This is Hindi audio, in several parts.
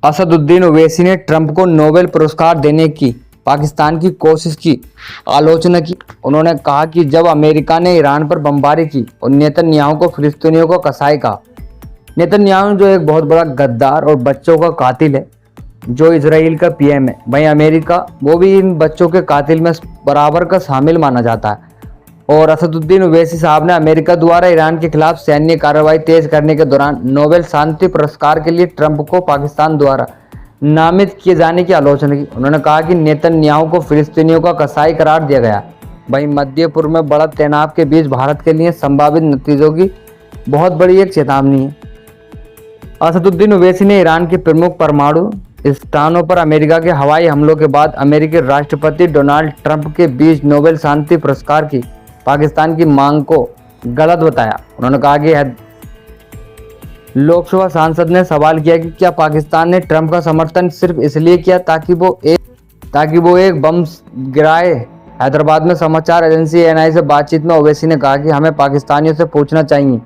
असदुद्दीन ओवैसी ने ट्रंप को नोबेल पुरस्कार देने की पाकिस्तान की कोशिश की आलोचना की। उन्होंने कहा कि जब अमेरिका ने ईरान पर बमबारी की और नेतन्याहू को फिलिस्तीनियों को कसाई कहा। नेतन्याहू जो एक बहुत बड़ा गद्दार और बच्चों का कातिल है, जो इजराइल का पीएम है, वहीं अमेरिका वो भी इन बच्चों के कातिल में बराबर का शामिल माना जाता है। और असदुद्दीन ओवैसी साहब ने अमेरिका द्वारा ईरान के खिलाफ सैन्य कार्रवाई तेज करने के दौरान नोबेल शांति पुरस्कार के लिए ट्रंप को पाकिस्तान द्वारा नामित किए जाने की आलोचना की। उन्होंने कहा कि नेतन्याहू को फिलिस्तीनियों का कसाई करार दिया गया। वहीं मध्य पूर्व में बढ़त तनाव के बीच भारत के लिए संभावित नतीजों की बहुत बड़ी एक चेतावनी है। असदुद्दीन ओवैसी ने ईरान के प्रमुख परमाणु स्थानों पर अमेरिका के हवाई हमलों के बाद अमेरिकी राष्ट्रपति डोनाल्ड ट्रंप के बीच नोबेल शांति पुरस्कार की पाकिस्तान की मांग को गलत बताया। उन्होंने कहा कि लोकसभा सांसद ने सवाल किया कि क्या पाकिस्तान ने ट्रंप का समर्थन सिर्फ इसलिए किया ताकि वो एक बम गिराए। हैदराबाद में समाचार एजेंसी एएनआई से बातचीत में ओवैसी ने कहा कि हमें पाकिस्तानियों से पूछना चाहिए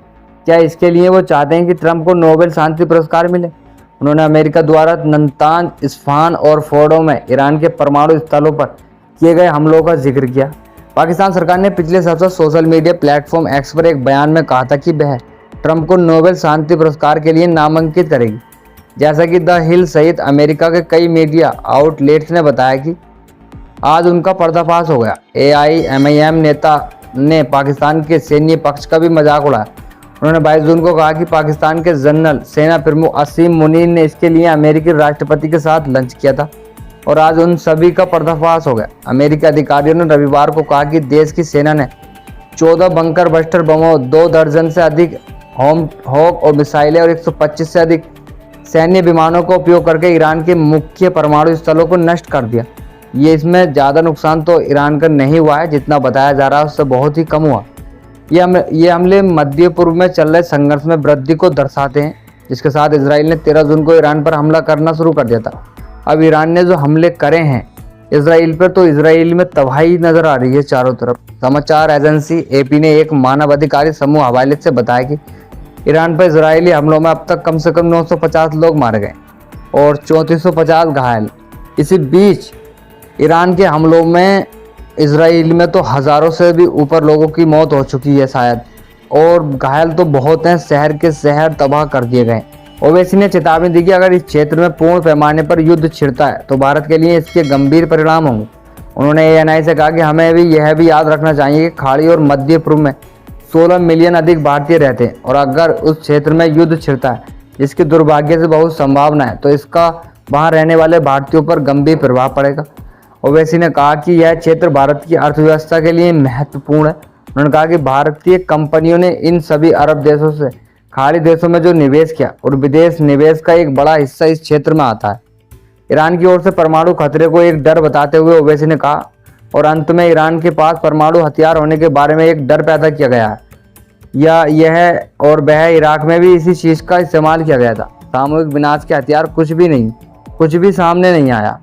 क्या इसके लिए वो चाहते हैं कि ट्रंप को नोबेल शांति पुरस्कार मिले। उन्होंने अमेरिका द्वारा नतांज, इस्फहान और फोर्डो में ईरान के परमाणु स्थलों पर किए गए हमलों का जिक्र किया। पाकिस्तान सरकार ने पिछले सप्ताह सोशल मीडिया प्लेटफॉर्म एक्स पर एक बयान में कहा था कि वह ट्रंप को नोबेल शांति पुरस्कार के लिए नामांकित करेगी। जैसा कि द हिल सहित अमेरिका के कई मीडिया आउटलेट्स ने बताया कि आज उनका पर्दाफाश हो गया। AIMIM नेता ने पाकिस्तान के सैन्य पक्ष का भी मजाक उड़ाया। उन्होंने 22 जून को कहा कि पाकिस्तान के जनरल सेना प्रमुख असीम मुनीर ने इसके लिए अमेरिकी राष्ट्रपति के साथ लंच किया था और आज उन सभी का पर्दाफाश हो गया। अमेरिकी अधिकारियों ने रविवार को कहा कि देश की सेना ने 14 बंकर बस्टर बमों, 2 दर्जन से अधिक होक और मिसाइलें और 125 से अधिक सैन्य विमानों का उपयोग करके ईरान के मुख्य परमाणु स्थलों को नष्ट कर दिया। इसमें ज़्यादा नुकसान तो ईरान का नहीं हुआ है जितना बताया जा रहा है, उससे बहुत ही कम हुआ। ये हमले मध्य पूर्व में चल रहे संघर्ष में वृद्धि को दर्शाते हैं, जिसके साथ इसराइल ने 13 जून को ईरान पर हमला करना शुरू कर दिया था। अब ईरान ने जो हमले करे हैं इसराइल पर, तो इसराइल में तबाही नजर आ रही है चारों तरफ। समाचार एजेंसी AP ने एक मानवाधिकारी समूह हवाले से बताया कि ईरान पर इजरायली हमलों में अब तक कम से कम 950 लोग मारे गए और 3450 घायल। इसी बीच ईरान के हमलों में इसराइल में तो हज़ारों से भी ऊपर लोगों की मौत हो चुकी है शायद, और घायल तो बहुत हैं। शहर के शहर तबाह कर दिए गए। ओवैसी ने चेतावनी दी कि अगर इस क्षेत्र में पूर्ण पैमाने पर युद्ध छिड़ता है तो भारत के लिए इसके गंभीर परिणाम होंगे। उन्होंने ANI से कहा कि हमें यह भी याद रखना चाहिए कि खाड़ी और मध्य पूर्व में 16 मिलियन अधिक भारतीय रहते हैं और अगर उस क्षेत्र में युद्ध छिड़ता है, जिसकी दुर्भाग्य से बहुत संभावना है, तो इसका वहाँ रहने वाले भारतीयों पर गंभीर प्रभाव पड़ेगा। ओवैसी ने कहा कि यह क्षेत्र भारत की अर्थव्यवस्था के लिए महत्वपूर्ण है। उन्होंने कहा कि भारतीय कंपनियों ने इन सभी अरब देशों से खाड़ी देशों में जो निवेश किया और विदेश निवेश का एक बड़ा हिस्सा इस क्षेत्र में आता है। ईरान की ओर से परमाणु खतरे को एक डर बताते हुए ओवैसी ने कहा, और अंत में ईरान के पास परमाणु हथियार होने के बारे में एक डर पैदा किया गया है, या यह और वह इराक में भी इसी चीज़ का इस्तेमाल किया गया था। सामूहिक विनाश के हथियार कुछ भी सामने नहीं आया।